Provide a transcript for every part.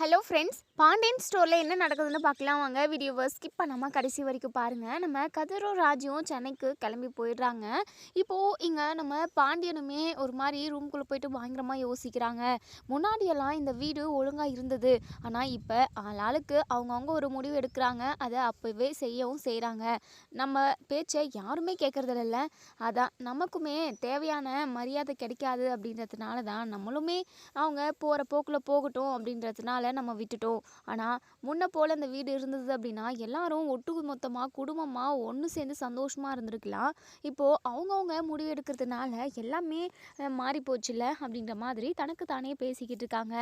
Hello friends, Pandian ஸ்டோரில் என்ன நடக்குதுன்னு பார்க்கலாம் வாங்க. வீடியோவை ஸ்கிப் பண்ணாமல் கடைசி வரைக்கும் பாருங்கள். நம்ம கதிரும் ராஜுவும் சென்னைக்கு கிளம்பி போயிடுறாங்க. இப்போது இங்கே நம்ம பாண்டியனுமே ஒரு மாதிரி ரூம்குள்ளே போயிட்டு பயங்கரமாக யோசிக்கிறாங்க. முன்னாடியெல்லாம் இந்த வீடு ஒழுங்காக இருந்தது, ஆனால் இப்போ ஆளாளுக்கு அவங்கவுங்க ஒரு முடிவு எடுக்கிறாங்க. அதை அப்போவே செய்யவும் செய்கிறாங்க. நம்ம பேச்சை யாருமே கேட்குறதில்ல. அதான் நமக்குமே தேவையான மரியாதை கிடைக்காது அப்படின்றதுனால தான் நம்மளுமே அவங்க போகிற போக்கில் போகட்டும் அப்படின்றதுனால நம்ம விட்டுட்டோம். ஆனால் முன்ன போல் இந்த வீடு இருந்தது அப்படின்னா எல்லாரும் ஒட்டுமொத்தமாக குடும்பமாக ஒன்று சேர்ந்து சந்தோஷமாக இருந்திருக்கலாம். இப்போது அவங்கவுங்க முடிவு எடுக்கிறதுனால எல்லாமே மாறி போச்சுல்ல அப்படின்ற மாதிரி தனக்கு தானே பேசிக்கிட்டு இருக்காங்க.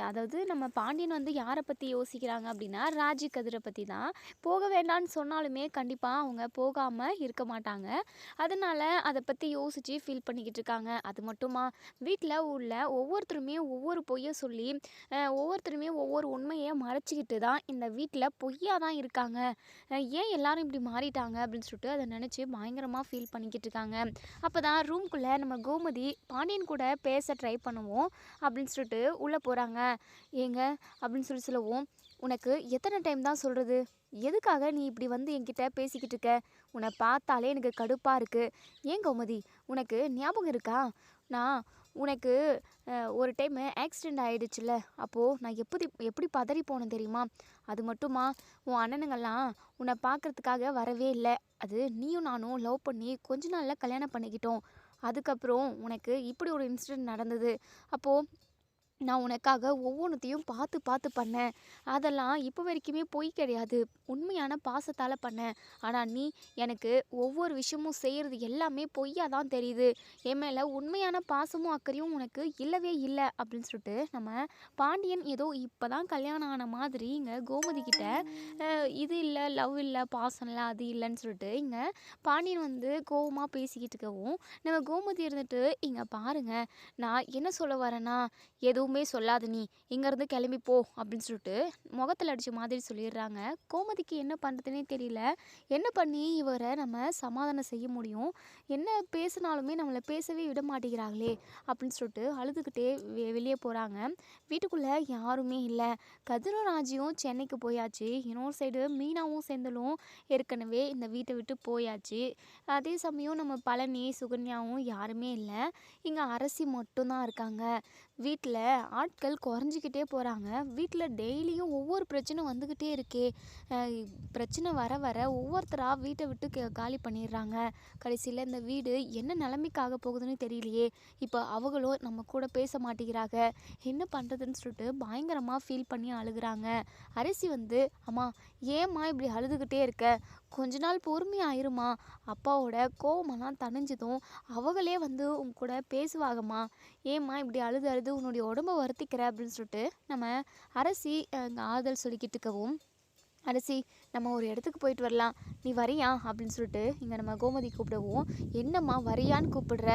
அதாவது நம்ம பாண்டியன் வந்து யாரை பற்றி யோசிக்கிறாங்க அப்படின்னா ராஜி கதிரை பற்றி தான். போக வேண்டான்னு சொன்னாலுமே கண்டிப்பாக அவங்க போகாமல் இருக்க மாட்டாங்க. அதனால அதை பற்றி யோசித்து ஃபீல் பண்ணிக்கிட்டு இருக்காங்க. அது மட்டுமா, வீட்டில் உள்ள ஒவ்வொருத்தருமே ஒவ்வொரு பொய்யை சொல்லி ஒவ்வொருத்தருமே ஒவ்வொரு உண்மையை மறைச்சிக்கிட்டு தான் இந்த வீட்டில் பொய்யாக தான் இருக்காங்க. ஏன் எல்லாரும் இப்படி மாறிட்டாங்க அப்படின்னு சொல்லிட்டு அதை நினச்சி பயங்கரமாக ஃபீல் பண்ணிக்கிட்டு இருக்காங்க. அப்போ தான் ரூம்குள்ளே நம்ம கோமதி பாண்டியன் கூட பேச ட்ரை பண்ணுவோம் அப்படின்னு சொல்லிட்டு உள்ளே போகிறாங்க. ஏங்க அப்படின்னு சொல்லவும், உனக்கு எத்தனை டைம் தான் சொல்கிறது, எதுக்காக நீ இப்படி வந்து என்கிட்ட பேசிக்கிட்டு இருக்க? உன்னை பார்த்தாலே எனக்கு கடுப்பாக இருக்குது. ஏன் கோமதி, உனக்கு ஞாபகம் இருக்கா? நான் உனக்கு ஒரு டைமு ஆக்சிடெண்ட் ஆகிடுச்சுல்ல, அப்போது நான் எப்படி பதறி போனேன் தெரியுமா? அது மட்டுமா, உன் அண்ணனுங்கள்லாம் உன்னை பார்க்குறதுக்காக வரவே இல்லை. அது நீயும் நானும் லவ் பண்ணி கொஞ்ச நாளில் கல்யாணம் பண்ணிக்கிட்டோம். அதுக்கப்புறம் உனக்கு இப்படி ஒரு இன்சிடெண்ட் நடந்தது. அப்போது நான் உனக்காக ஒவ்வொன்றுத்தையும் பார்த்து பார்த்து பண்ணேன். அதெல்லாம் இப்போ வரைக்குமே பொய் கிடையாது, உண்மையான பாசத்தால் பண்ணேன். ஆனால் நீ எனக்கு ஒவ்வொரு விஷயமும் செய்கிறது எல்லாமே பொய்யாக தான் தெரியுது. என் மேலே உண்மையான பாசமும் அக்கறையும் உனக்கு இல்லவே இல்லை அப்படின்னு சொல்லிட்டு நம்ம பாண்டியன் ஏதோ இப்போ தான் கல்யாணம் ஆன மாதிரி இங்கே கோமதி கிட்ட இது இல்லை, லவ் இல்லை, பாசம் இல்லை, அது இல்லைன்னு சொல்லிட்டு இங்கே பாண்டியன் வந்து கோவமாக பேசிக்கிட்டு இருக்கவும், நம்ம கோமதி இருந்துட்டு இங்கே பாருங்கள், நான் என்ன சொல்ல வரேன்னா, எதுவுமே சொல்லாத, நீ இங்கேருந்து கிளம்பி போ அப்படின்னு சொல்லிட்டு முகத்தில் அடித்த மாதிரி சொல்லிடுறாங்க. கோமதிக்கு என்ன பண்ணுறதுனே தெரியல. என்ன பண்ணி இவரை நம்ம சமாதானம் செய்ய முடியும்? என்ன பேசினாலுமே நம்மளை பேசவே விட மாட்டேங்கிறாங்களே அப்படின்னு சொல்லிட்டு அழுதுகிட்டே வெளியே போகிறாங்க. வீட்டுக்குள்ளே யாருமே இல்லை. கதிரும் ராஜியும் சென்னைக்கு போயாச்சு. இன்னொரு சைடு மீனாவும் செந்திலும் ஏற்கனவே இந்த வீட்டை விட்டு போயாச்சு. அதே சமயம் நம்ம பழனி சுகன்யாவும் யாருமே இல்லை. இங்கே அரசி மட்டும்தான் இருக்காங்க. வீட்டில் ஆட்கள் குறைஞ்சிக்கிட்டே போகிறாங்க. வீட்டில் டெய்லியும் ஒவ்வொரு பிரச்சனை வந்துக்கிட்டே இருக்கே. பிரச்சனை வர வர ஒவ்வொருத்தராக வீட்டை விட்டு காலி பண்ணிடுறாங்க. கடைசியில் இந்த வீடு என்ன நிலைமைக்காக போகுதுன்னு தெரியலையே. இப்போ அவங்களும் நம்ம கூட பேச மாட்டேங்கிறாங்க. என்ன பண்ணுறதுன்னு சொல்லிட்டு பயங்கரமாக ஃபீல் பண்ணி அழுகுறாங்க. அரிசி வந்து, அம்மா ஏம்மா இப்படி அழுதுகிட்டே இருக்க, கொஞ்ச நாள் பொறுமையாயிருமா, அப்பாவோட கோவமெல்லாம் தணிஞ்சதும் அவங்களே வந்து உங்க கூட பேசுவாங்கம்மா, ஏம்மா இப்படி அழுது அழுது உன்னுடைய உடம்பை வருத்திக்கிற அப்படின்னு சொல்லிட்டு நம்ம அரசி ஆறுதல் சொல்லிக்கிட்டு இருக்கவும், அரசி நம்ம ஒரு இடத்துக்கு போயிட்டு வரலாம், நீ வரியா அப்படின்னு சொல்லிட்டு இங்கே நம்ம கோமதி கூப்பிடவும், என்னம்மா வரியான்னு கூப்பிடுற,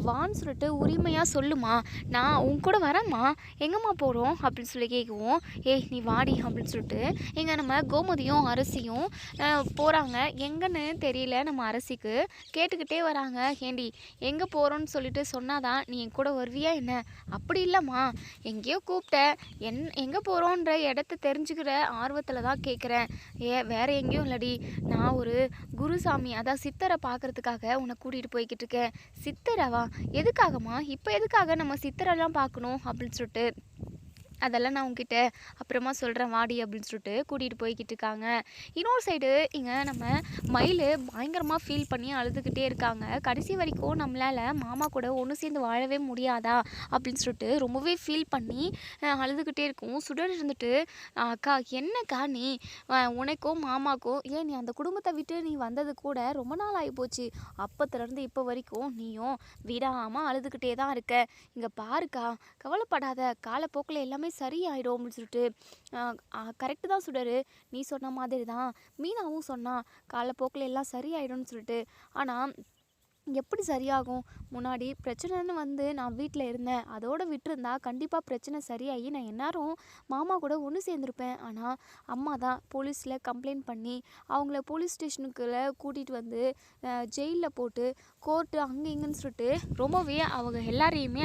வான்னு சொல்லிட்டு உரிமையாக சொல்லுமா, நான் உன் கூட வரேம்மா, எங்கம்மா போகிறோம் அப்படின்னு சொல்லி கேட்கவும், ஏய் நீ வாடி அப்படின்னு சொல்லிட்டு இங்கே நம்ம கோமதியும் அரசியும் போகிறாங்க. எங்கன்னு தெரியல நம்ம அரசிக்கு. கேட்டுக்கிட்டே வராங்க, ஏண்டி எங்கே போகிறோன்னு சொல்லிட்டு சொன்னாதான் நீ என் கூட வருவியா என்ன? அப்படி இல்லைம்மா, எங்கேயோ கூப்பிட்ட, எங்கே போகிறோன்ற இடத்த தெரிஞ்சுக்கிற ஆர்வத்தில் தான் கேட்குறேன். வேற எங்கேயும் இல்லடி, நான் ஒரு குருசாமி, அதான் சித்தரை பார்க்கறதுக்காக உன்னை கூட்டிகிட்டு போய்கிட்டு இருக்கேன். சித்தரவா? எதுக்காகம்மா? இப்போ எதுக்காக நம்ம சித்தரெல்லாம் பார்க்கணும் அப்படின்னு சொல்லிட்டு, அதெல்லாம் நான் உங்ககிட்ட அப்புறமா சொல்கிறேன் வாடி அப்படின்னு சொல்லிட்டு கூட்டிகிட்டு போய்கிட்டு இருக்காங்க. இன்னொரு சைடு இங்கே நம்ம மயில் பயங்கரமாக ஃபீல் பண்ணி அழுதுகிட்டே இருக்காங்க. கடைசி வரைக்கும் நம்மளால் மாமா கூட ஒன்று சேர்ந்து வாழவே முடியாதா அப்படின்னு சொல்லிட்டு ரொம்பவே ஃபீல் பண்ணி அழுதுகிட்டே இருக்கும். சுடர் இருந்துட்டு, அக்கா என்னக்கா நீ, உனக்கும் மாமாக்கும், ஏன் நீ அந்த குடும்பத்தை விட்டு நீ வந்தது கூட ரொம்ப நாள் ஆகிப்போச்சு, அப்போத்துலேருந்து இப்போ வரைக்கும் நீயும் விடாமல் அழுதுகிட்டே தான் இருக்க. இங்கே பாருக்கா, கவலைப்படாத, காலப்போக்கில் எல்லாமே சரியாயிடும் அப்படின்னு சொல்லிட்டு, கரெக்டு தான் சுடரு, நீ சொன்ன மாதிரி தான் மீனாவும் சொன்னா, காலப்போக்கில் எல்லாம் சரியாயிடும்னு சொல்லிட்டு. ஆனால் எப்படி சரியாகும்? முன்னாடி பிரச்சனைன்னு வந்து நான் வீட்ல இருந்தேன். அதோட விட்டிருந்தா கண்டிப்பா பிரச்சனை சரியாகி நான் எந்நேரம் மாமா கூட ஒண்ணு சேர்ந்திருப்பேன். ஆனா, அம்மா தான் போலீஸ்ல கம்ப்ளைண்ட் பண்ணி, அவங்கள போலீஸ் ஸ்டேஷனுக்குள்ள கூட்டிட்டு வந்து ஜெயில்ல போட்டு, கோர்ட்டு அங்க இங்கன்னு சொல்லிட்டு ரொம்பவே அவங்க எல்லாரையுமே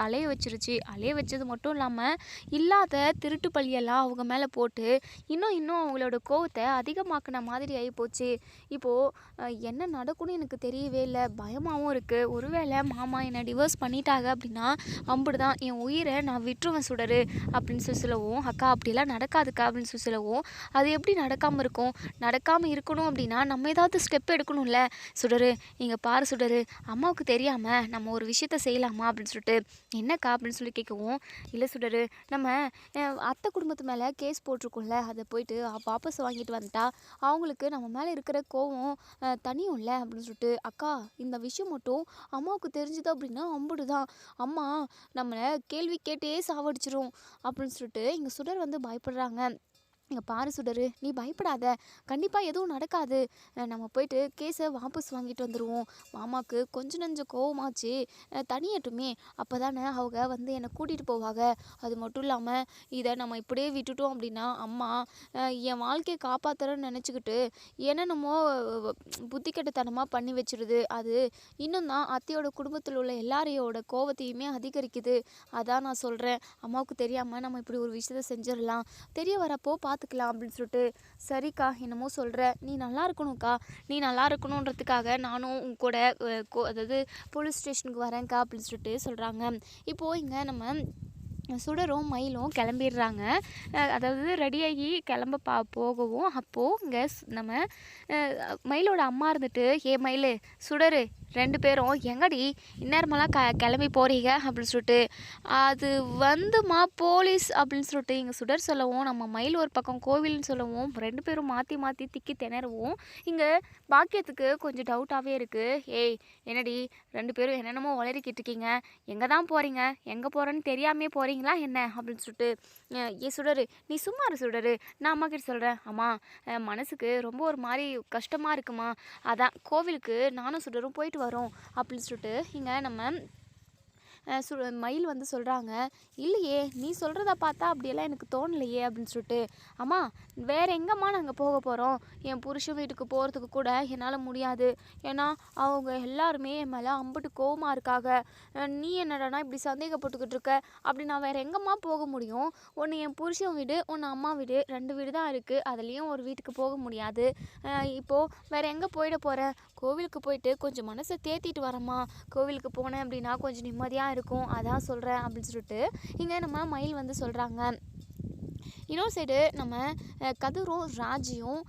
அலைய வச்சுருச்சு. அலைய வச்சது மட்டும் இல்லாம, இல்லாத திருட்டு பழியெல்லாம் அவங்க மேல போட்டு, இன்னும் இன்னும் அவங்களோட கோவத்த அதிகமாக்குன மாதிரி ஆயிப்போச்சு. இப்போ என்ன நடக்கும்னு எனக்கு தெரியவே இல்ல. பயமாவும் இருக்கு. ஒருவேளை மாமா என்ன டிவோர்ஸ் பண்ணிட்டாங்க அப்படின்னா, அம்புட்டுதான் என் உயிரை நான் விட்டுருவேன் சுடரு அப்படின்னு சொல்லவும், அக்கா அப்படிலாம் நடக்காதுக்கா அப்படின்னு சொல்லவும், அது எப்படி நடக்காம இருக்கும்? நடக்காம இருக்கணும் அப்படின்னா நம்ம ஏதாவது ஸ்டெப் எடுக்கணும்ல. சுடரு இங்க பாரு சுடரு, அம்மாவுக்கு தெரியாம நம்ம ஒரு விஷயத்த செய்யலாமா அப்படின்னு சொல்லிட்டு, என்னக்கா அப்படின்னு சொல்லி கேட்கவும், இல்லை சுடரு நம்ம அத்தை குடும்பத்து மேலே கேஸ் போட்டிருக்கோம்ல, அதை போயிட்டு வாபஸ் வாங்கிட்டு வந்துட்டா அவங்களுக்கு நம்ம மேலே இருக்கிற கோவம் தனியும்ல அப்படின்னு சொல்லிட்டு, அக்கா இந்த விஷயம் மட்டும் அம்மாவுக்கு தெரிஞ்சுது அப்படின்னா அம்புடுதான், அம்மா நம்மளை கேள்வி கேட்டே சாவடிச்சிரும் அப்படின்னு சொல்லிட்டு இங்கே சுடர் வந்து பயப்படுறாங்க. இங்கே பாரு சுடரு, நீ பயப்படாத, கண்டிப்பாக எதுவும் நடக்காது. நம்ம போயிட்டு கேஸை வாபஸ் வாங்கிட்டு வந்துடுவோம். மாமாவுக்கு கொஞ்சம் நஞ்ச கோவமாச்சு, தனியட்டுமே, அப்போ தானே அவங்க வந்து என்னை கூட்டிகிட்டு போவாங்க. அது மட்டும் இல்லாமல் இதை நம்ம இப்படியே விட்டுட்டோம் அப்படின்னா அம்மா என் வாழ்க்கையை காப்பாற்றுறேன்னு நினச்சிக்கிட்டு என்னென்னமோ புத்தி கெட்டத்தனமாக பண்ணி வச்சிருது. அது இன்னும் தான் அத்தையோட குடும்பத்தில் உள்ள எல்லாரையோட கோவத்தையுமே அதிகரிக்குது. அதான் நான் சொல்கிறேன், அம்மாவுக்கு தெரியாமல் நம்ம இப்படி ஒரு விஷயத்த செஞ்சிடலாம், தெரிய வரப்போ பார்த்துக்கலாம் அப்படின்னு சொல்லிட்டு, சரிக்கா என்னமோ சொல்கிற, நீ நல்லா இருக்கணும்க்கா, நீ நல்லா இருக்கணுன்றதுக்காக நானும் உன் கூட அதாவது போலீஸ் ஸ்டேஷனுக்கு வரேன்க்கா அப்படின்னு சொல்லிட்டு சொல்கிறாங்க. இப்போது இங்கே நம்ம சுடரும் மயிலும் கிளம்பிடுறாங்க. அதாவது ரெடியாகி கிளம்ப போகவும், அப்போது இங்கே நம்ம மயிலோட அம்மா இருந்துட்டு, ஏ மயில் சுடரு 2 பேரும் எங்கடி இந்நேரமெல்லாம் கிளம்பி போறீங்க அப்படின்னு சொல்லிட்டு, அது வந்துமா போலீஸ் அப்படின்னு சொல்லிட்டு இங்கே சுடர் சொல்லவும், நம்ம மயில் ஒரு பக்கம் கோவில்னு சொல்லவும், 2 பேரும் மாற்றி மாற்றி திக்கி திணறவும், இங்கே பாக்கியத்துக்கு கொஞ்சம் டவுட்டாகவே இருக்குது. ஏய் என்னடி 2 பேரும் என்னென்னமோ உளறிக்கிட்டு இருக்கீங்க, எங்கே தான் போகிறீங்க, எங்கே போகிறேன்னு தெரியாமே போகிறீங்களா என்ன அப்படின்னு சொல்லிட்டு, ஏ சுடரு நீ சும்மா இரு சுடரு, நான் அம்மா கிட்ட சொல்கிறேன், அம்மா மனசுக்கு ரொம்ப ஒரு மாதிரி கஷ்டமாக இருக்குமா, அதான் கோவிலுக்கு நானும் சுடரும் போயிட்டு வரோம் அப்படின்னு சொல்லிட்டு இங்கே நம்ம மயில் வந்து சொல்கிறாங்க. இல்லையே நீ சொல்கிறத பார்த்தா அப்படியெல்லாம் எனக்கு தோணலையே அப்படின்னு சொல்லிட்டு, அம்மா வேறு எங்கம்மா நாங்கள் போக போகிறோம், என் புருஷன் வீட்டுக்கு போகிறதுக்கு கூட என்னால் முடியாது, ஏன்னா அவங்க எல்லாருமே என் மேலே அம்புட்டு கோவமாக இருக்காங்க, நீ என்னடானா இப்படி சந்தேகப்பட்டுக்கிட்டு இருக்க, அப்படி நான் வேறு எங்கம்மா போக முடியும், ஒன்று என் புருஷன் வீடு, ஒன்று அம்மா வீடு, 2 வீடு தான் இருக்குது, அதுலேயும் ஒரு வீட்டுக்கு போக முடியாது, இப்போது வேறு எங்கே போயிட போகிறேன், கோவிலுக்கு போயிட்டு கொஞ்சம் மனசை தேத்திட்டு வரேம்மா, கோவிலுக்கு போனேன் அப்படின்னா கொஞ்சம் நிம்மதியாக இருக்கும், அதான் சொல்கிறேன் அப்படின்னு சொல்லிட்டு இங்கே நம்ம மயில் வந்து சொல்கிறாங்க. இன்னொரு சைடு நம்ம கதிரும் ராஜியும்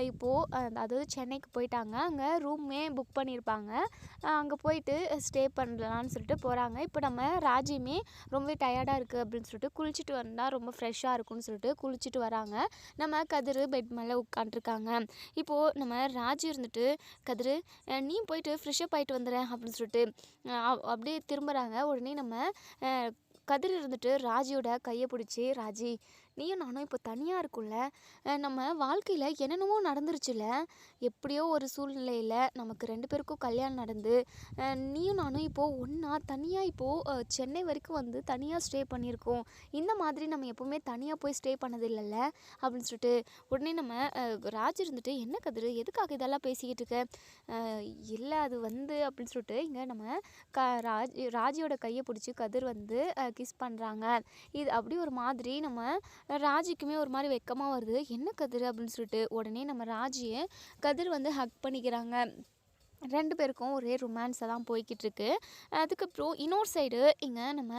இப்போது அதாவது சென்னைக்கு போயிட்டாங்க. அங்கே ரூமே புக் பண்ணியிருப்பாங்க. அங்கே போயிட்டு ஸ்டே பண்ணலான்னு சொல்லிட்டு போகிறாங்க. இப்போ நம்ம ராஜியுமே ரொம்ப டயர்டாக இருக்குது அப்படின்னு சொல்லிட்டு குளிச்சுட்டு வந்தால் ரொம்ப ஃப்ரெஷ்ஷாக இருக்கும்னு சொல்லிட்டு குளிச்சுட்டு வராங்க. நம்ம கதிர் பெட் மேலே உட்காண்ட்ருக்காங்க. இப்போது நம்ம ராஜி இருந்துட்டு, கதிர் நீ போயிட்டு ஃப்ரெஷ்ஷப் ஆகிட்டு வந்துடுறேன் அப்படின்னு சொல்லிட்டு அப்படியே திரும்புகிறாங்க. உடனே நம்ம கதிர் இருந்துட்டு ராஜியோட கையை பிடிச்சி, ராஜி நீயும் நானும் இப்போ தனியாக இருக்கும்ல, நம்ம வாழ்க்கையில் என்னென்னவோ நடந்துருச்சுல, எப்படியோ ஒரு சூழ்நிலையில் நமக்கு 2 பேருக்கும் கல்யாணம் நடந்து நீயும் நானும் இப்போது ஒன்றா தனியாக இப்போது சென்னை வரைக்கும் வந்து தனியாக ஸ்டே பண்ணியிருக்கோம், இந்த மாதிரி நம்ம எப்போவுமே தனியாக போய் ஸ்டே பண்ணது இல்லைல்ல அப்படின்னு சொல்லிட்டு, உடனே நம்ம ராஜ் இருந்துட்டு, என்ன கதிர் எதுக்காக இதெல்லாம் பேசிக்கிட்டு இருக்க, இல்லை அது வந்து அப்படின்னு சொல்லிட்டு இங்கே நம்ம ராஜியோட கையை பிடிச்சி கதிர் வந்து கிஸ் பண்ணுறாங்க. இது அப்படி ஒரு மாதிரி நம்ம ராஜிக்குமே ஒரு மாதிரி வெக்கமாக வருது. என்ன கதிர் அப்படின்னு சொல்லிட்டு உடனே நம்ம ராஜியை கதிர் வந்து ஹக் பண்ணிக்கிறாங்க. 2 பேருக்கும் ஒரே ரொமான்ஸாக தான் போய்கிட்டு இருக்கு. அதுக்கப்புறம் இன்னொரு சைடு இங்கே நம்ம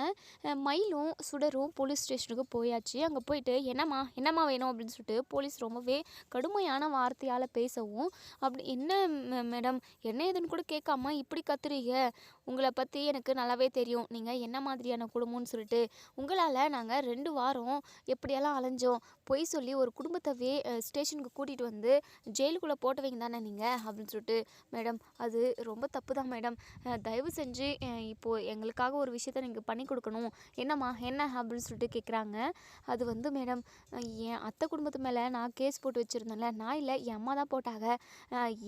மயிலும் சுடரும் போலீஸ் ஸ்டேஷனுக்கு போயாச்சு. அங்கே போயிட்டு என்னம்மா வேணும் அப்படின்னு சொல்லிட்டு போலீஸ் ரொம்பவே கடுமையான வார்த்தையால் பேசவும், அப்படி என்ன மேடம் என்ன ஏதுன்னு கூட கேட்காம இப்படி கத்துறீங்க, உங்களை பற்றி எனக்கு நல்லாவே தெரியும், நீங்கள் என்ன மாதிரியான குடும்பம்னு சொல்லிட்டு, உங்களால் நாங்கள் 2 வாரம் எப்படியெல்லாம் அலைஞ்சோம், பொய் சொல்லி ஒரு குடும்பத்தவே ஸ்டேஷனுக்கு கூட்டிகிட்டு வந்து ஜெயிலுக்குள்ளே போட்டவங்க தானே நீங்கள் அப்படின்னு சொல்லிட்டு, மேடம் அது ரொம்ப தப்பு தான் மேடம். தயவு செஞ்சு இப்போது எங்களுக்காக ஒரு விஷயத்த நீங்கள் பண்ணி கொடுக்கணும். என்னம்மா என்ன அப்படின்னு சொல்லிட்டு கேட்குறாங்க. அது வந்து மேடம், என் அத்தை குடும்பத்து மேலே நான் கேஸ் போட்டு வச்சுருந்தேன்ல, நான் இல்லை என் அம்மா தான் போட்டாங்க.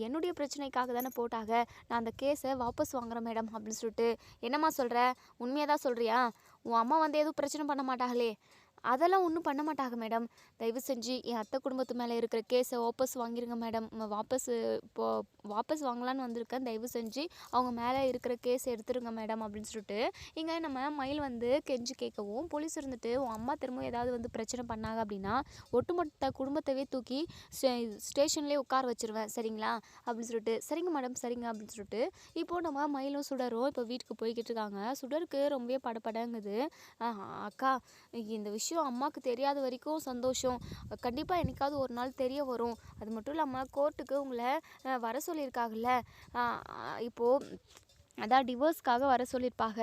என்னுடைய பிரச்சனைக்காக தானே போட்டாங்க. நான் அந்த கேஸை வாபஸ் வாங்குறேன் மேடம் அப்படின்னு சொல்லிட்டு. என்னம்மா சொல்கிற? உண்மையாக தான் சொல்கிறியா? உன் அம்மா வந்து எதுவும் பிரச்சனை பண்ண மாட்டாங்களே? அதெல்லாம் ஒன்றும் பண்ண மாட்டாங்க மேடம். தயவு செஞ்சு என் அத்தை குடும்பத்து மேலே இருக்கிற கேஸை வாபஸ் வாங்கிருங்க மேடம். வாபஸ் வாங்கலான்னு வந்திருக்கேன். தயவு செஞ்சு அவங்க மேலே இருக்கிற கேஸ் எடுத்துருங்க மேடம் அப்படின்னு சொல்லிட்டு இங்கே நம்ம மயில் வந்து கெஞ்சி கேட்கவும், போலீஸ் இருந்துட்டு உன் அம்மா திரும்ப ஏதாவது வந்து பிரச்சனை பண்ணாங்க அப்படின்னா ஒட்டுமொத்த குடும்பத்தவே தூக்கி ஸ்டேஷன்லேயே உட்கார வச்சிருவேன் சரிங்களா அப்படின்னு சொல்லிட்டு. சரிங்க மேடம் சரிங்க அப்படின்னு சொல்லிட்டு இப்போது நம்ம மயிலும் சுடரும் இப்போ வீட்டுக்கு போய்கிட்டு இருக்காங்க. சுடருக்கு ரொம்பவே படபடங்குது. அக்கா, இந்த விஷயம் அம்மாவுக்கு தெரியாத வரைக்கும் சந்தோஷம். கண்டிப்பாக என்னைக்காவது ஒரு நாள் தெரிய வரும். அது மட்டும் இல்லாமல் கோர்ட்டுக்கு உங்களை வர சொல்லியிருக்காங்கல்ல, இப்போது அதான் டிவோர்ஸ்க்காக வர சொல்லியிருப்பாங்க.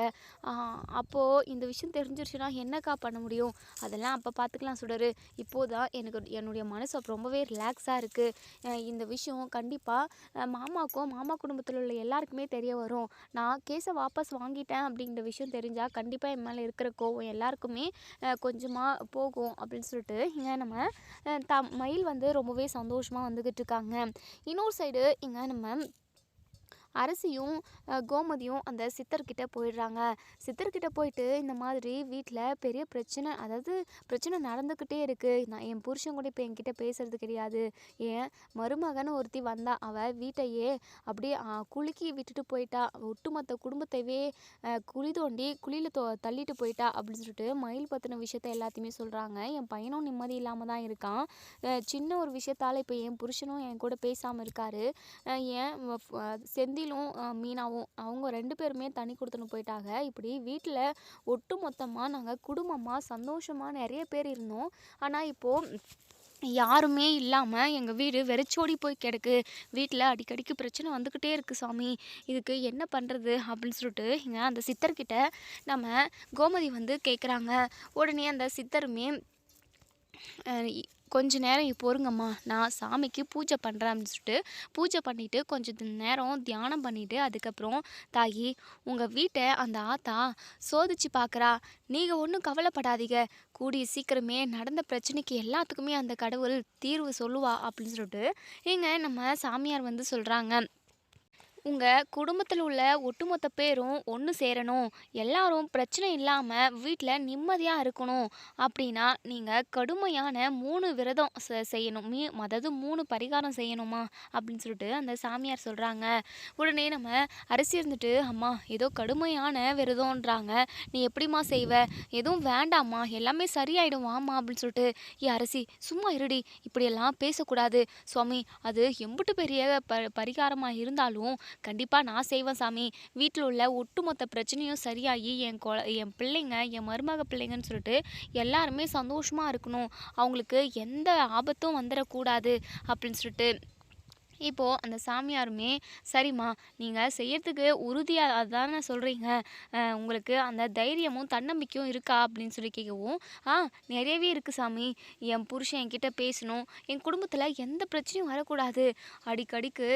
அப்போது இந்த விஷயம் தெரிஞ்சிருச்சுன்னா என்னக்கா பண்ண முடியும்? அதெல்லாம் அப்போ பார்த்துக்கலாம் சுடரு. இப்போது தான் என்னுடைய மனசு ரொம்பவே ரிலாக்ஸாக இருக்குது. இந்த விஷயம் கண்டிப்பாக மாமாவுக்கும் மாமா குடும்பத்தில் உள்ள எல்லாருக்குமே தெரிய வரும். நான் கேஸை வாபஸ் வாங்கிட்டேன் அப்படிங்கிற விஷயம் தெரிஞ்சால் கண்டிப்பாக என் மேலே இருக்கிற கோவம் எல்லாருக்குமே கொஞ்சமாக போகும் அப்படின்னு சொல்லிட்டு இங்கே நம்ம மயில் வந்து ரொம்பவே சந்தோஷமாக வந்துக்கிட்டு இருக்காங்க. இன்னொரு சைடு இங்கே நம்ம அரசியும் கோமதியும் அந்த சித்தர்கிட்ட போயிடுறாங்க. சித்தர்கிட்ட போயிட்டு இந்த மாதிரி வீட்டில் பெரிய பிரச்சனை, அதாவது பிரச்சனை நடந்துக்கிட்டே இருக்குது. நான் என் புருஷன் கூட இப்போ என்கிட்ட பேசுறது கிடையாது. என் மருமகன்னு ஒருத்தி வந்தா, அவள் வீட்டையே அப்படியே குலுக்கி விட்டுட்டு போயிட்டா. ஒட்டுமொத்த குடும்பத்தையே குழி தோண்டி குழியில் தள்ளிட்டு போயிட்டா அப்படின்னு சொல்லிட்டு மயில் பற்றின விஷயத்த எல்லாத்தையுமே சொல்கிறாங்க. என் பையனும் நிம்மதி இல்லாமல் தான் இருக்கான். சின்ன ஒரு விஷயத்தால் இப்போ என் புருஷனும் என் கூட பேசாமல் இருக்காரு. என் செந்திலும் மீனாவும் அவங்க 2 பேருமே தனி கொடுத்துன்னு போயிட்டாங்க. இப்படி வீட்டில் ஒட்டு மொத்தமாக நாங்கள் குடும்பமாக சந்தோஷமாக நிறைய பேர் இருந்தோம். ஆனால் இப்போது யாருமே இல்லாமல் எங்கள் வீடு வெறிச்சோடி போய் கிடக்கு. வீட்டில் அடிக்கடிக்கு பிரச்சனை வந்துக்கிட்டே இருக்குது சாமி. இதுக்கு என்ன பண்ணுறது அப்படின்னு சொல்லிட்டு இங்கே அந்த சித்தர்கிட்ட நம்ம கோமதி வந்து கேட்குறாங்க. உடனே அந்த சித்தருமே கொஞ்ச நேரம் பொறுங்கம்மா, நான் சாமிக்கு பூஜை பண்ணுறேன் அப்படின்னு சொல்லிட்டு பூஜை பண்ணிவிட்டு கொஞ்சம் நேரம் தியானம் பண்ணிவிட்டு அதுக்கப்புறம், தாயி உங்கள் வீட்டை அந்த ஆத்தா சோதிச்சு பார்க்குறா. நீங்கள் ஒன்றும் கவலைப்படாதீங்க. கூடிய சீக்கிரமே நடந்த பிரச்சனைக்கு எல்லாத்துக்குமே அந்த கடவுள் தீர்வு சொல்லுவா அப்படின்னு சொல்லிட்டு இங்கே நம்ம சாமியார் வந்து சொல்கிறாங்க. உங்கள் குடும்பத்தில் உள்ள ஒட்டுமொத்த பேரும் ஒன்று சேரணும், எல்லாரும் பிரச்சனை இல்லாமல் வீட்டில் நிம்மதியாக இருக்கணும் அப்படின்னா நீங்கள் கடுமையான 3 விரதம் செய்யணும். அதாவது 3 பரிகாரம் செய்யணுமா அப்படின்னு சொல்லிட்டு அந்த சாமியார் சொல்கிறாங்க. உடனே நம்ம அரசி இருந்துட்டு, அம்மா ஏதோ கடுமையான விரதம்ன்றாங்க, நீ எப்படிம்மா செய்வ? எதுவும் வேண்டாம்மா, எல்லாமே சரியாயிடும் வாம்மா அப்படின்னு சொல்லிட்டு. அரசி சும்மா இருடி, இப்படியெல்லாம் பேசக்கூடாது சுவாமி. அது எம்புட்டு பெரிய பரிகாரமாக இருந்தாலும் கண்டிப்பாக நான் செய்வேன் சாமி. வீட்டில் உள்ள ஒட்டுமொத்த பிரச்சனையும் சரியாகி என் பிள்ளைங்க, என் மருமக பிள்ளைங்கன்னு சொல்லிட்டு எல்லாருமே சந்தோஷமாக இருக்கணும். அவங்களுக்கு எந்த ஆபத்தும் வந்துடக்கூடாது அப்படின்னு சொல்லிட்டு இப்போது அந்த சாமியாருமே, சரிம்மா நீங்கள் செய்யறதுக்கு உறுதியாக அதானே சொல்கிறீங்க, உங்களுக்கு அந்த தைரியமும் தன்னம்பிக்கையும் இருக்கா அப்படின்னு சொல்லி கேட்கவும், நிறையவே இருக்குது சாமி. என் புருஷன் என்கிட்ட பேசணும், என் குடும்பத்தில் எந்த பிரச்சனையும் வரக்கூடாது. அடிக்கடிக்கு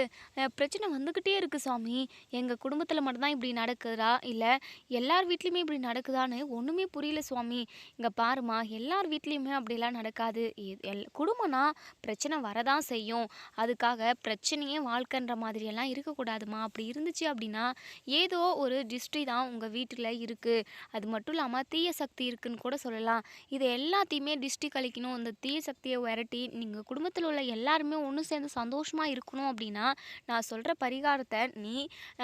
பிரச்சனை வந்துக்கிட்டே இருக்குது சாமி. எங்கள் குடும்பத்தில் மட்டும்தான் இப்படி நடக்குதா, இல்லை எல்லார் வீட்லேயுமே இப்படி நடக்குதான்னு ஒன்றுமே புரியல சுவாமி. இங்கே பாருமா, எல்லார் வீட்லேயுமே அப்படிலாம் நடக்காது. குடும்பம்னா பிரச்சனை வரதான் செய்யும். அதுக்காக பிரச்சனையே வாழ்க்கைன்ற மாதிரியெல்லாம் இருக்கக்கூடாதுமா. அப்படி இருந்துச்சு அப்படின்னா ஏதோ ஒரு டிஸ்ட்ரி தான் உங்கள் வீட்டில் இருக்குது. அது மட்டும் இல்லாமல் தீய சக்தி இருக்குன்னு கூட சொல்லலாம். இதை எல்லாத்தையுமே டிஸ்ட்ரி கழிக்கணும். இந்த தீய சக்தியை விரட்டி நீங்கள் குடும்பத்தில் உள்ள எல்லாருமே ஒன்று சேர்ந்து சந்தோஷமாக இருக்கணும் அப்படின்னா நான் சொல்கிற பரிகாரத்தை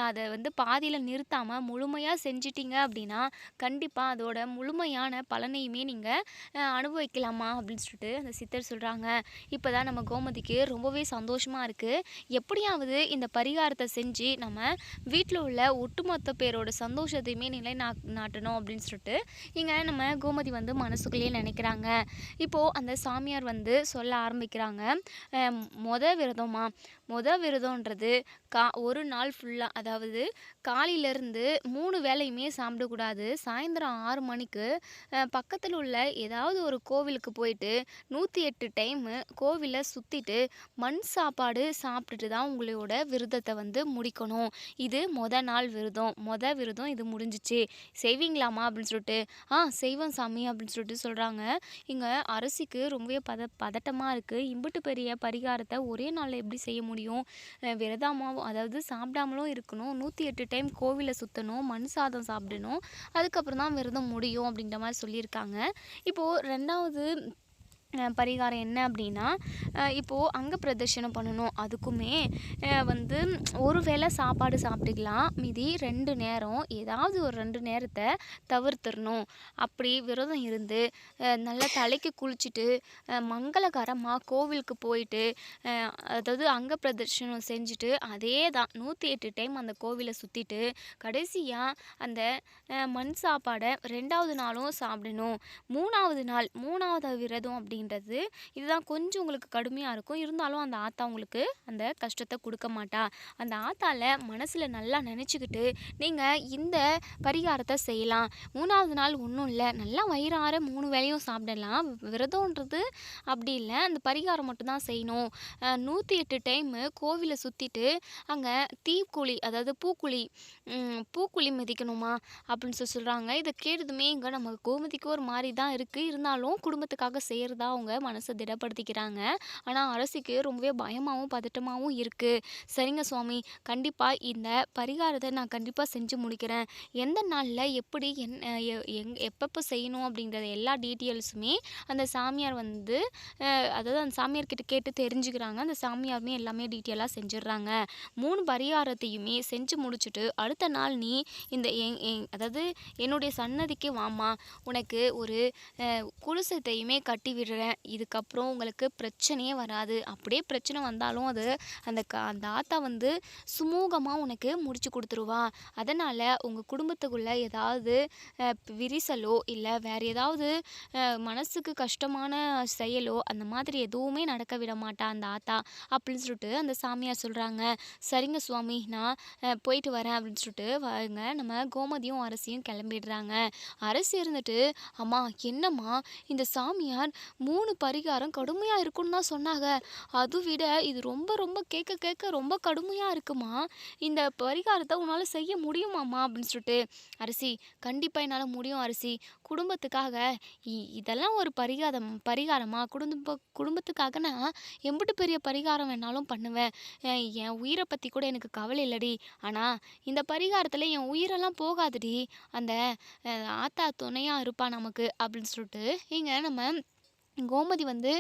அதை வந்து பாதியில் நிறுத்தாமல் முழுமையாக செஞ்சிட்டிங்க அப்படின்னா கண்டிப்பாக அதோட முழுமையான பலனையுமே நீங்கள் அனுபவிக்கலாமா அப்படின்னு சொல்லிட்டு அந்த சித்தர் சொல்கிறாங்க. இப்போ தான் நம்ம கோமதிக்கு ரொம்பவே சந்தோஷமாக இருக்குது. எப்படியாவது இந்த பரிகாரத்தை செஞ்சு நம்ம வீட்டில் உள்ள ஒட்டுமொத்த பேரோட சந்தோஷத்தையுமே நாட்டணும் அப்படின்னு சொல்லிட்டு இங்கே நம்ம கோமதி வந்து மனசுக்குள்ளேயே நினைக்கிறாங்க. இப்போது அந்த சாமியார் வந்து சொல்ல ஆரம்பிக்கிறாங்க. மொத விரதம்ன்றது ஒரு நாள் ஃபுல்லாக, அதாவது காலையிலேருந்து 3 வேளையுமே சாப்பிடக்கூடாது. சாயந்தரம் 6 மணிக்கு பக்கத்தில் உள்ள ஏதாவது ஒரு கோவிலுக்கு போயிட்டு 108 டைமு கோவிலை சுற்றிட்டு மண் சாப்பாடு சாப்பிட்டுட்டு தான் உங்களோட விரதத்தை வந்து முடிக்கணும். இது நாள் விரதம். விரதம் இது முடிஞ்சிச்சு. செய்வீங்களாம்மா அப்படின்னு சொல்லிட்டு, செய்வோம் சாமி அப்படின்னு சொல்லிட்டு சொல்றாங்க. இங்க அரசிக்கு ரொம்பவே பதட்டமா இருக்கு. இம்புட்டு பெரிய பரிகாரத்த ஒரே நாள்ல எப்படி செய்ய முடியும்? விரதமாவும் அதாவது சாப்பிடாமலும் இருக்கணும். 108 டைம் கோவில சுத்தணும். மண் சாதம் சாப்பிடணும். அதுக்கப்புறம் தான் விரதம் முடியும் அப்படின்ற மாரி சொல்லியிருக்காங்க. இப்போ 2வது பரிகாரம் என்ன அப்படின்னா, இப்போது அங்க பிரதட்சணம் பண்ணணும். அதுக்குமே வந்து ஒரு வேளை சாப்பாடு சாப்பிட்டுக்கலாம். மீதி 2 நேரம் ஏதாவது ஒரு 2 நேரத்த தவிர்த்துறணும். அப்படி விரதம் இருந்து நல்லா தலைக்கு குளிச்சுட்டு மங்களகரமா கோவிலுக்கு போயிட்டு அதாவது அங்க பிரதட்சணம் செஞ்சுட்டு அதே தான் 108 டைம் அந்த கோவிலை சுற்றிட்டு கடைசியா அந்த மண் சாப்பாடை 2வது நாளும் சாப்பிடணும். 3வது விரதம் அப்படின்றது இதுதான் கொஞ்சம் உங்களுக்கு கடுமையாக இருக்கும். இருந்தாலும் அந்த ஆத்தா உங்களுக்கு அந்த கஷ்டத்தை கொடுக்க மாட்டா. அந்த ஆத்தால மனசில் நல்லா நினச்சிக்கிட்டு நீங்கள் இந்த பரிகாரத்தை செய்யலாம். 3வது நாள் ஒன்றும் இல்லை, நல்லா வயிறார 3 வேளையும் சாப்பிடலாம். விரதம்ன்றது அப்படி இல்லை, அந்த பரிகாரம் மட்டும்தான் செய்யணும். 108 டைமு கோவிலை சுற்றிட்டு அங்கே தீக்குழி அதாவது பூக்குழி மிதிக்கணுமா அப்படின்னு சொல்கிறாங்க. இதை கேட்டதுமே இங்கே நம்ம கோமதிக்கு ஒரு மாதிரி தான் இருக்குது. இருந்தாலும் குடும்பத்துக்காக செய்கிறதா அவங்க மனசை திடப்படுத்திக்கிறாங்க. ஆனால் அரசிக்கு ரொம்பவே பயமாகவும் பதட்டமாகவும் இருக்குது. சரிங்க சுவாமி, கண்டிப்பாக இந்த பரிகாரத்தை நான் கண்டிப்பாக செஞ்சு முடிக்கிறேன். எந்த நாளில் எப்படி எப்பப்போ செய்யணும் அப்படிங்கிற எல்லா டீட்டெயில்ஸுமே அந்த சாமியார் வந்து அதாவது அந்த சாமியார்கிட்ட கேட்டு தெரிஞ்சுக்கிறாங்க. அந்த சாமியாருமே எல்லாமே டீட்டெயிலாக செஞ்சிடுறாங்க. 3 பரிகாரத்தையுமே செஞ்சு முடிச்சுட்டு அடுத்த நாள் நீ இந்த அதாவது என்னுடைய சன்னதிக்கு வாம்மா, உனக்கு ஒரு குடிசத்தையுமே கட்டி விடுறேன். இதுக்கப்புறம் உங்களுக்கு பிரச்சனையே வராது. அப்படியே பிரச்சனை வந்தாலும் அது அந்த ஆத்தா வந்து சுமூகமாக உனக்கு முடிச்சு கொடுத்துருவா. அதனால் உங்கள் குடும்பத்துக்குள்ளே ஏதாவது விரிசலோ இல்லை வேறு ஏதாவது மனசுக்கு கஷ்டமான செயலோ அந்த மாதிரி எதுவுமே நடக்க விட மாட்டா அந்த ஆத்தா அப்படின்னு சொல்லிட்டு அந்த சாமியார் சொல்கிறாங்க. சரிங்க சுவாமி, நான் போயிட்டு வரேன் அப்படின்னு சொல்லிட்டு நம்ம கோமதியும் அரசியும் கிளம்பிடுறாங்க. அரசி இருந்துட்டு, அம்மா என்னம்மா இந்த சாமியார் 3 பரிகாரம் கடுமையாக இருக்குன்னு தான் சொன்னாங்க. அது விட இது ரொம்ப ரொம்ப கேட்க கேட்க ரொம்ப கடுமையாக இருக்குமா. இந்த பரிகாரத்தை உன்னால் செய்ய முடியுமாம்மா அப்படின்னு சொல்லிட்டு, அரசி கண்டிப்பாக என்னால் முடியும் அரசி. குடும்பத்துக்காக இதெல்லாம் ஒரு பரிகாரமா? குடும்பத்துக்காக நான் எம்பிட்டு பெரிய பரிகாரம் வேணாலும் பண்ணுவேன். என் உயிரை பற்றி கூட எனக்கு கவலை இல்லடி. ஆனால் இந்த பரிகாரத்தில் என் உயிரெல்லாம் போகாதுடி. அந்த ஆத்தா துணையாக இருப்பா நமக்கு அப்படின்னு சொல்லிட்டு இங்கே நம்ம கோமதி வந்து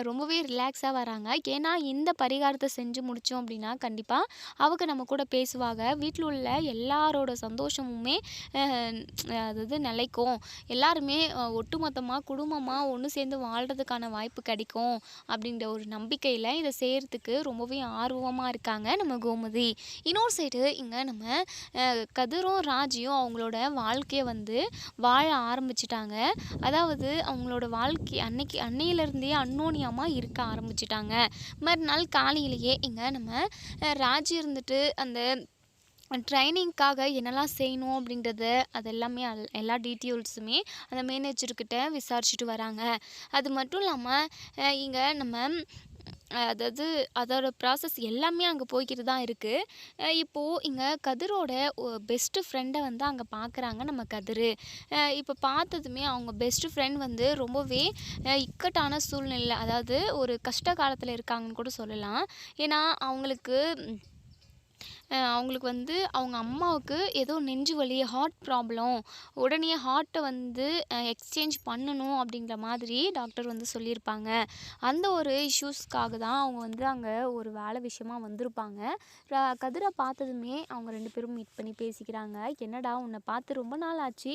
ரொம்பவே ரிலாக்ஸாக வராங்க. ஏன்னா இந்த பரிகாரத்தை செஞ்சு முடித்தோம் அப்படின்னா கண்டிப்பாக அவங்க நம்ம கூட பேசுவாங்க. வீட்டில் உள்ள எல்லாரோட சந்தோஷமுமே அதாவது நிலைக்கும். எல்லாருமே ஒட்டுமொத்தமாக குடும்பமாக ஒன்று சேர்ந்து வாழ்கிறதுக்கான வாய்ப்பு கிடைக்கும் அப்படின்ற ஒரு நம்பிக்கையில் இதை செய்கிறதுக்கு ரொம்பவே ஆர்வமாக இருக்காங்க நம்ம கோமதி. இன்னொரு சைடு இங்கே நம்ம கதிரும் ராஜியும் அவங்களோட வாழ்க்கையை வந்து வாழ ஆரம்பிச்சிட்டாங்க. அதாவது அவங்களோட வாழ்க்கை அன்னையிலேருந்தே அன்னோனியமாக இருக்க ஆரம்பிச்சிட்டாங்க. மறுநாள் காலையிலேயே இங்கே நம்ம ராஜி இருந்துட்டு அந்த ட்ரைனிங்க்காக என்னெல்லாம் செய்யணும் அப்படின்றத அது எல்லாமே எல்லா டீட்டெயில்ஸுமே அந்த மேனேஜர்கிட்ட விசாரிச்சுட்டு வராங்க. அது மட்டும் இல்லாமல் இங்கே நம்ம அதாவது அதோட ப்ராசஸ் எல்லாமே அங்கே போய்கிட்டு தான் இருக்குது. இப்போது இங்கே கதிரோட பெஸ்ட்டு ஃப்ரெண்டை வந்து அங்கே பார்க்குறாங்க நம்ம கதிர். இப்போ பார்த்ததுமே அவங்க பெஸ்ட்டு ஃப்ரெண்ட் வந்து ரொம்பவே இக்கட்டான சூழ்நிலை, அதாவது ஒரு கஷ்ட காலத்தில் இருக்காங்கன்னு கூட சொல்லலாம். ஏன்னா அவங்களுக்கு வந்து அவங்க அம்மாவுக்கு ஏதோ நெஞ்சு வலி, ஹார்ட் ப்ராப்ளம், உடனே ஹார்ட்டை வந்து எக்ஸ்சேஞ்ச் பண்ணணும் அப்படிங்கிற மாதிரி டாக்டர் வந்து சொல்லியிருப்பாங்க. அந்த ஒரு இஷ்யூஸ்க்காக தான் அவங்க வந்து அங்கே ஒரு வேலை விஷயமா வந்திருப்பாங்க. கதிரை பார்த்ததுமே அவங்க 2 பேரும் மீட் பண்ணி பேசிக்கிறாங்க. என்னடா உன்னை பார்த்து ரொம்ப நாள் ஆச்சு,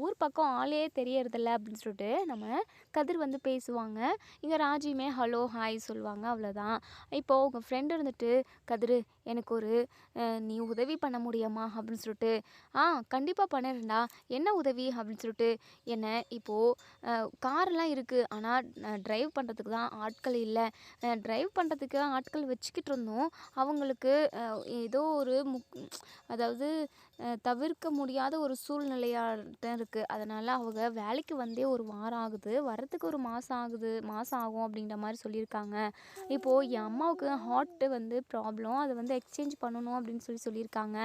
ஊர் பக்கம் ஆளே தெரியறதில்ல அப்படின்னு சொல்லிட்டு நம்ம கதிர் வந்து பேசுவாங்க. இங்கே ராஜியுமே ஹலோ ஹாய் சொல்லுவாங்க, அவ்வளோதான். இப்போது உங்கள் ஃப்ரெண்டு இருந்துட்டு, கதிர் எனக்கு ஒரு நீ உதவி பண்ண முடியுமா அப்படின்னு சொல்லிட்டு, கண்டிப்பாக பண்ணுறேன்டா, என்ன உதவி அப்படின்னு சொல்லிட்டு, என்ன இப்போது காரெல்லாம் இருக்குது, ஆனால் ட்ரைவ் பண்ணுறதுக்கு தான் ஆட்கள் இல்லை. ட்ரைவ் பண்ணுறதுக்கு ஆட்கள் வச்சுக்கிட்டு இருந்தோம். அவங்களுக்கு ஏதோ ஒரு அதாவது தவிர்க்க முடியாத ஒரு சூழ்நிலையாட்டம் இருக்குது. அதனால் அவங்க வேலைக்கு வந்தே ஒரு வாரம் ஆகுது, வரத்துக்கு ஒரு மாதம் ஆகும் அப்படின்ற மாதிரி சொல்லியிருக்காங்க. இப்போது என் அம்மாவுக்கு ஹார்ட்டு வந்து ப்ராப்ளம், அதை வந்து எக்ஸ்சேஞ்ச் பண்ணணும் அப்படின்னு சொல்லியிருக்காங்க.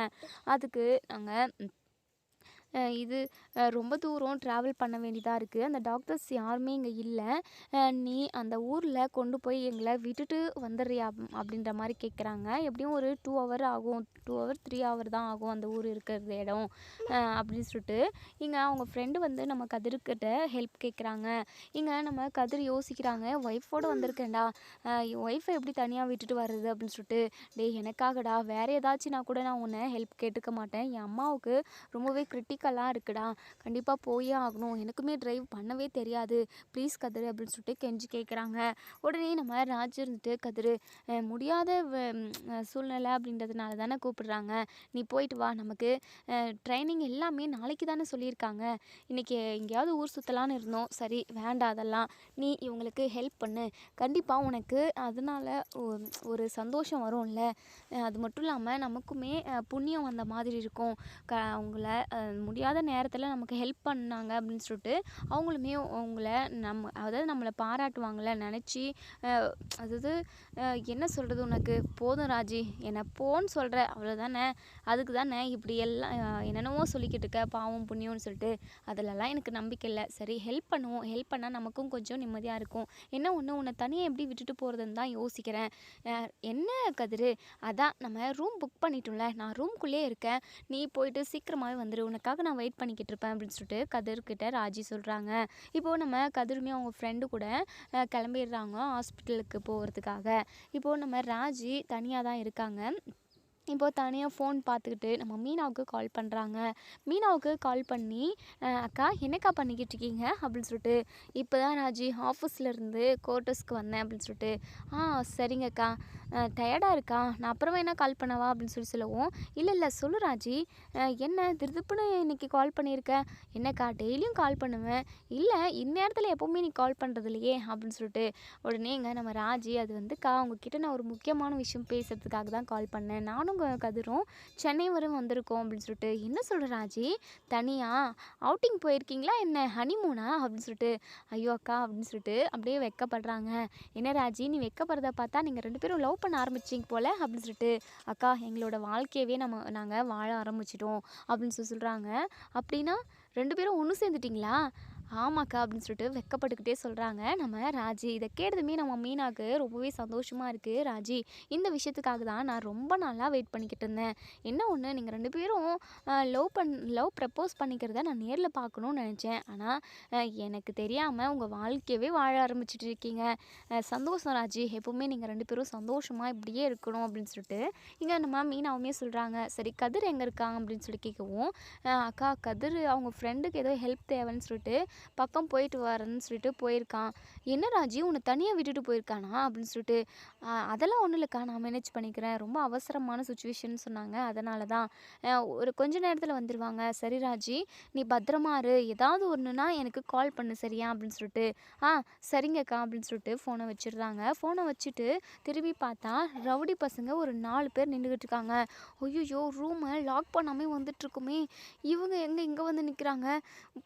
அதுக்கு நாங்கள் இது ரொம்ப தூரம் ட்ராவல் பண்ண வேண்டியதா இருக்குது. அந்த டாக்டர்ஸ் யாருமே இங்கே இல்ல. நீ அந்த ஊர்ல கொண்டு போய் எங்கள விட்டுட்டு வந்துடுறியா? அப்படின்ற மாரி கேட்குறாங்க. எப்படியும் ஒரு 2 ஹவர் ஆகும். 2 ஹவர் 3 ஹவர் தான் ஆகும் அந்த ஊர் இருக்கிறது இடம். அப்படின்னு சொல்லிட்டு இங்க அவங்க ஃப்ரெண்டு வந்து நம்ம கதிர்கிட்ட ஹெல்ப் கேட்குறாங்க. இங்க நம்ம கதிர் யோசிக்கிறாங்க, ஒய்ஃபோட வந்திருக்கேன்டா, ஒய்ஃபை எப்படி தனியா விட்டுட்டு வர்றது அப்படின்னு சொல்லிட்டு. டேய் எனக்காகடா, வேற ஏதாச்சும்னா கூட நான் உன்னை ஹெல்ப் கேட்டுக்க மாட்டேன். என் அம்மாவுக்கு ரொம்பவே கிரிட்டிக்கலாக இருக்குடா, கண்டிப்பாக போயே ஆகணும், எனக்குமே டிரைவ் பண்ணவே தெரியாது, ப்ளீஸ் கதிர் அப்படின்னு சொல்லிட்டு கெஞ்சி கேட்குறாங்க. உடனே நம்ம ராஜ் இருந்துட்டு, கதிர் முடியாத சூழ்நிலை அப்படின்றதுனால தானே கூப்பிடுறாங்க, நீ போயிட்டு வா, நமக்கு ட்ரைனிங் எல்லாமே நாளைக்கு தானே சொல்லியிருக்காங்க, இன்றைக்கி எங்கேயாவது ஊர் சுற்றலான்னு இருந்தோம், சரி வேண்டாம் அதெல்லாம், நீ இவங்களுக்கு ஹெல்ப் பண்ணு, கண்டிப்பாக உனக்கு அதனால ஒரு சந்தோஷம் வரும்ல, அது மட்டும் இல்லாமல் நமக்குமே புண்ணியம் வந்த மாதிரி இருக்கும், அவங்கள முடியாத நேரத்தில் நமக்கு ஹெல்ப் பண்ணாங்க அப்படின்னு சொல்லிட்டு அவங்களுமே அவங்கள அதாவது நம்மளை பாராட்டுவாங்கள நினச்சி, அதாவது என்ன சொல்கிறது, உனக்கு போதும் ராஜி, என்னை போன்னு சொல்கிற அவ்வளோதானே, அதுக்கு தானே இப்படி எல்லாம் என்னென்னவோ சொல்லிக்கிட்டு இருக்க, பாவம் புண்ணியம்னு சொல்லிட்டு, அதிலலாம் எனக்கு நம்பிக்கை இல்லை, சரி ஹெல்ப் பண்ணுவோம், ஹெல்ப் பண்ணால் நமக்கும் கொஞ்சம் நிம்மதியாக இருக்கும், என்ன ஒன்று உன்னை தனியாக எப்படி விட்டுட்டு போகிறதுன்னு தான் யோசிக்கிறேன், என்ன கதிர், அதான் நம்ம ரூம் புக் பண்ணிட்டோம்ல, நான் ரூம்குள்ளே இருக்கேன், நீ போயிட்டு சீக்கிரமாகவே வந்துடு, உனக்காக நான் வெயிட் பண்ணிக்கிட்டு இருப்பேன் அப்படின்னு சொல்லிட்டு கதிர்கிட்ட ராஜி சொல்கிறாங்க. இப்போது நம்ம கதிருமே அவங்க ஃப்ரெண்டு கூட கிளம்பிடுறாங்க ஹாஸ்பிட்டலுக்கு போகிறதுக்காக. இப்போது நம்ம ராஜி தனியாக தான் இருக்காங்க. இப்போது தனியாக ஃபோன் பார்த்துக்கிட்டு நம்ம மீனாவுக்கு கால் பண்ணுறாங்க. மீனாவுக்கு கால் பண்ணி, அக்கா என்னக்கா பண்ணிக்கிட்டு இருக்கீங்க அப்படின்னு சொல்லிட்டு, இப்போ தான் ராஜி ஆஃபீஸ்லேருந்து குவார்ட்டர்ஸ்க்கு வந்தேன் அப்படின்னு சொல்லிட்டு, சரிங்கக்கா, டயர்டாக இருக்கா, நான் அப்புறமா என்ன கால் பண்ணவா அப்படின்னு சொல்லவும், இல்லை சொல்லு ராஜி, என்ன திருதுப்புன்னு இன்றைக்கி கால் பண்ணியிருக்க, என்னக்கா டெய்லியும் கால் பண்ணுவேன், இல்லை இந்நேரத்தில் எப்போவுமே நீ கால் பண்ணுறது இல்லையே அப்படின்னு சொல்லிட்டு. உடனே நம்ம ராஜி, அது வந்துக்கா உங்ககிட்ட நான் ஒரு முக்கியமான விஷயம் பேசுகிறதுக்காக தான் கால் பண்ணேன், நானும் கதிரும் சென்னை வரை வந்திருக்கோம் அப்படின்னு சொல்லிட்டு. என்ன சொல்கிற ராஜி, தனியாக அவுட்டிங் போயிருக்கீங்களா என்ன, ஹனிமூனா அப்படின்னு சொல்லிட்டு. ஐயோ அக்கா அப்படின்னு சொல்லிட்டு அப்படியே வெக்கப்படுறாங்க. என்ன ராஜி, நீ வெக்கப்படுறத பார்த்தா நீங்கள் 2 பேரும் லவ் பண்ண ஆரம்பிச்சிங்க போல் அப்படின்னு சொல்லிட்டு. அக்கா எங்களோட வாழ்க்கையவே நாங்கள் வாழ ஆரம்பிச்சிட்டோம் அப்படின்னு சொல்கிறாங்க. அப்படின்னா 2 பேரும் ஒன்று சேர்ந்துட்டிங்களா? ஆமாக்கா அப்படின்னு சொல்லிட்டு வெக்கப்பட்டுக்கிட்டே சொல்கிறாங்க நம்ம ராஜி. இதை கேட்டதுமே நம்ம மீனாவுக்கு ரொம்பவே சந்தோஷமாக இருக்குது. ராஜி, இந்த விஷயத்துக்காக தான் நான் ரொம்ப நாளாக வெயிட் பண்ணிக்கிட்டு இருந்தேன். என்ன ஒன்று, நீங்கள் 2 பேரும் லவ் ப்ரப்போஸ் பண்ணிக்கிறத நான் நேரில் பார்க்கணுன்னு நினச்சேன். ஆனால் எனக்கு தெரியாமல் உங்கள் வாழ்க்கையவே வாழ ஆரம்பிச்சிட்டு இருக்கீங்க. சந்தோஷம் ராஜி, எப்போவுமே நீங்கள் 2 பேரும் சந்தோஷமாக இப்படியே இருக்கணும் அப்படின்னு சொல்லிட்டு இங்கே நம்ம மீனாவுமே சொல்கிறாங்க. சரி கதிர் எங்கே இருக்காங்க அப்படின்னு சொல்லி கேட்கவும், அக்கா கதிர் அவங்க ஃப்ரெண்டுக்கு ஏதோ ஹெல்ப் தேவைன்னு சொல்லிட்டு பக்கம் போயிட்டு வரேன்னு சொல்லிட்டு போயிருக்கான். என்ன ராஜி, உன்னை தனியாக விட்டுட்டு போயிருக்கானா அப்படின்னு சொல்லிட்டு. அதெல்லாம் ஒன்றும் இல்லைக்கா, நான் மேனேஜ் பண்ணிக்கிறேன், ரொம்ப அவசரமான சுச்சுவேஷன் சொன்னாங்க, அதனால தான், ஒரு கொஞ்ச நேரத்தில் வந்துடுவாங்க. சரி ராஜி, நீ பத்திரமா இரு, ஏதாவது ஒன்றுனா எனக்கு கால் பண்ணு சரியா அப்படின்னு சொல்லிட்டு. சரிங்கக்கா அப்படின்னு சொல்லிட்டு ஃபோனை வச்சிடுறாங்க. ஃபோனை வச்சுட்டு திரும்பி பார்த்தா ரவுடி பசங்க ஒரு 4 பேர் நின்றுக்கிட்டு இருக்காங்க. ஐயோ, ரூமை லாக் பண்ணாமல் வந்துட்டுருக்குமே, இவங்க எங்கே இங்கே வந்து நிற்கிறாங்க,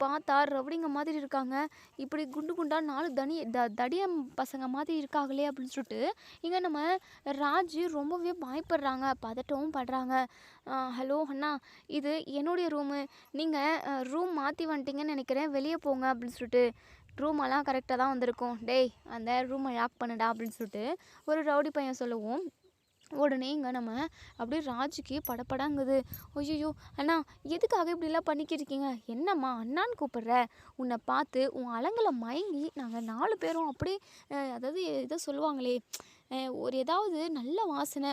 பார்த்தா ரவுடிங்க மாதிரி இருக்காங்க, இப்படி குண்டு குண்டா 4 தடியம் பசங்க மாதிரி இருக்காங்களே அப்படின்னு சொல்லிட்டு இங்கே நம்ம ராஜு ரொம்பவே பயப்படுறாங்க, பதட்டமும் படுறாங்க. ஹலோ அண்ணா, இது என்னுடைய ரூமு, நீங்கள் ரூம் மாற்றி வந்துட்டீங்கன்னு நினைக்கிறேன், வெளியே போங்க அப்படின்னு சொல்லிட்டு. ரூமெல்லாம் கரெக்டாக தான் வந்திருக்கோம், டேய் அந்த ரூமை லாக் பண்ணுடா அப்படின்னு சொல்லிட்டு ஒரு ரவுடி பையன் சொல்லவும், உடனே இங்கே நம்ம அப்படியே ராஜுக்கு படப்படாங்குது. ஐயோ அண்ணா, எதுக்காக இப்படிலாம் பண்ணிக்கிட்டு இருக்கீங்க, என்னம்மா அண்ணான்னு கூப்பிடுற, உன்னை பார்த்து உன் அலங்களை மயங்கி நாங்கள் 4 பேரும் அப்படி, அதாவது ஏதோ சொல்லுவாங்களே, ஒரு ஏதாவது நல்ல வாசனை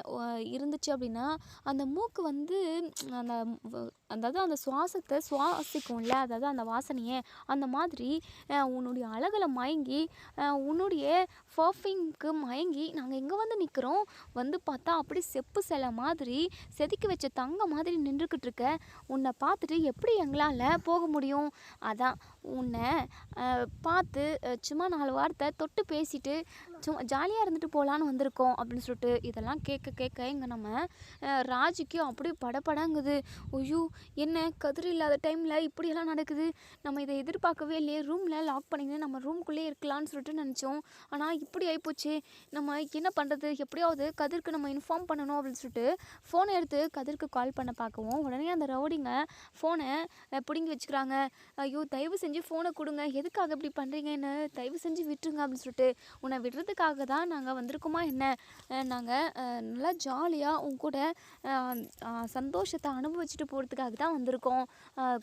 இருந்துச்சு அப்படின்னா அந்த மூக்கு வந்து அந்த அதாவது அந்த சுவாசத்தை சுவாசிக்கும்ல, அதாவது அந்த வாசனையை, அந்த மாதிரி உன்னுடைய அழகில் மயங்கி உன்னுடைய பர்ஃப்யூம்க்கு மயங்கி நாங்கள் எங்கே வந்து நிற்கிறோம், வந்து பார்த்தா அப்படி செப்பு சிலை மாதிரி செதுக்கி வச்ச தங்க மாதிரி நின்றுக்கிட்டு இருக்க, உன்னை பார்த்துட்டு எப்படி எங்களால் போக முடியும், அதான் உன்னை பார்த்து சும்மா 4 வார்த்தை தொட்டு பேசிட்டு சும்மா ஜாலியாக இருந்துட்டு போகலான்னு வந்திருக்கோம் அப்படின்னு சொல்லிட்டு இதெல்லாம் கேட்க கேட்க இங்கே நம்ம ராஜுக்கு அப்படியே படபடங்குது. ஐயோ! என்ன கதிர் இல்லாத டைமில் இப்படியெல்லாம் நடக்குது, நம்ம இதை எதிர்பார்க்கவே இல்லையே, ரூமில் லாக் பண்ணிங்கன்னு நம்ம ரூம்குள்ளேயே இருக்கலாம்னு சொல்லிட்டு நினச்சோம், ஆனால் இப்படி ஆகிப்போச்சு, நம்ம என்ன பண்ணுறது, எப்படியாவது கதிர்க்கு நம்ம இன்ஃபார்ம் பண்ணணும் அப்படின்னு சொல்லிட்டு ஃபோனை எடுத்து கதிர்க்கு கால் பண்ண பார்க்கவும் உடனே அந்த ரவுடிங்க ஃபோனை பிடுங்கி வச்சுக்கிறாங்க. ஐயோ தயவு செஞ்சு ஃபோனை கொடுங்க, எதுக்காக இப்படி பண்ணுறீங்க, என்ன தயவு செஞ்சு விட்டுருங்க அப்படின்னு சொல்லிட்டு, உன்னை விடுறதுக்காக தான் நாங்கள் வந்திருக்கோமா என்ன, நாங்கள் நல்லா ஜாலியாக உன் கூட சந்தோஷத்தை அனுபவிச்சுட்டு போகிறதுக்காக தான் வந்திருக்கோம்,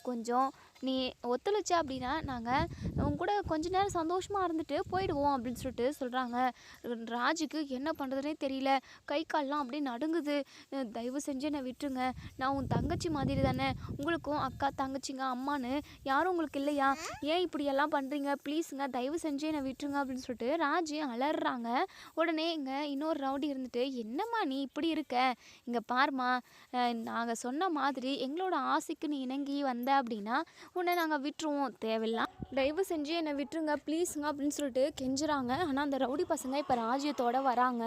கொஞ்சம் நீ ஒத்துழைச்ச அப்படின்னா நாங்கள் உங்க கூட கொஞ்ச நேரம் சந்தோஷமாக இருந்துட்டு போயிடுவோம் அப்படின்னு சொல்லிட்டு சொல்கிறாங்க. ராஜுக்கு என்ன பண்ணுறதுனே தெரியல, கை கால்லாம் அப்படியே நடுங்குது. தயவு செஞ்சு என்னை விட்டுருங்க, நான் உன் தங்கச்சி மாதிரி தானே, உங்களுக்கும் அக்கா தங்கச்சிங்க அம்மான்னு யாரும் உங்களுக்கு இல்லையா, ஏன் இப்படியெல்லாம் பண்ணுறீங்க, ப்ளீஸுங்க தயவு செஞ்சு என்னை விட்டுருங்க அப்படின்னு சொல்லிட்டு ராஜு அலறாங்க. உடனே இங்கே இன்னொரு ரவுடி இருந்துட்டு, என்னம்மா நீ இப்படி இருக்க, இங்கே பாருமா, நாங்கள் சொன்ன மாதிரி எங்களோட ஆசைக்கு நீ இணங்கி வந்த அப்படின்னா உன்னை நாங்கள் விட்டுருவோம், தேவையில்லாம் தயவு செஞ்சு என்னை விட்டுருங்க ப்ளீஸுங்க அப்படின்னு சொல்லிட்டு கெஞ்சுறாங்க. ஆனால் அந்த ரவுடி பசங்க இப்போ ராஜ்யத்தோடு வராங்க.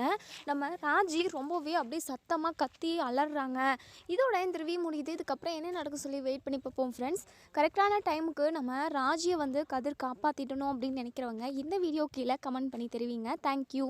நம்ம ராஜி ரொம்பவே அப்படியே சத்தமாக கத்தி அலறாங்க. இதோட இந்த ரிவ்யூ முடியுது. இதுக்கப்புறம் என்ன நடக்கும் சொல்லி வெயிட் பண்ணி பார்ப்போம் ஃப்ரெண்ட்ஸ். கரெக்டான டைமுக்கு நம்ம ராஜியை வந்து கதிர் காப்பாற்றிடணும் அப்படின்னு நினைக்கிறவங்க இந்த வீடியோ கீழே கமெண்ட் பண்ணி தெரிவிங்க. தேங்க்யூ.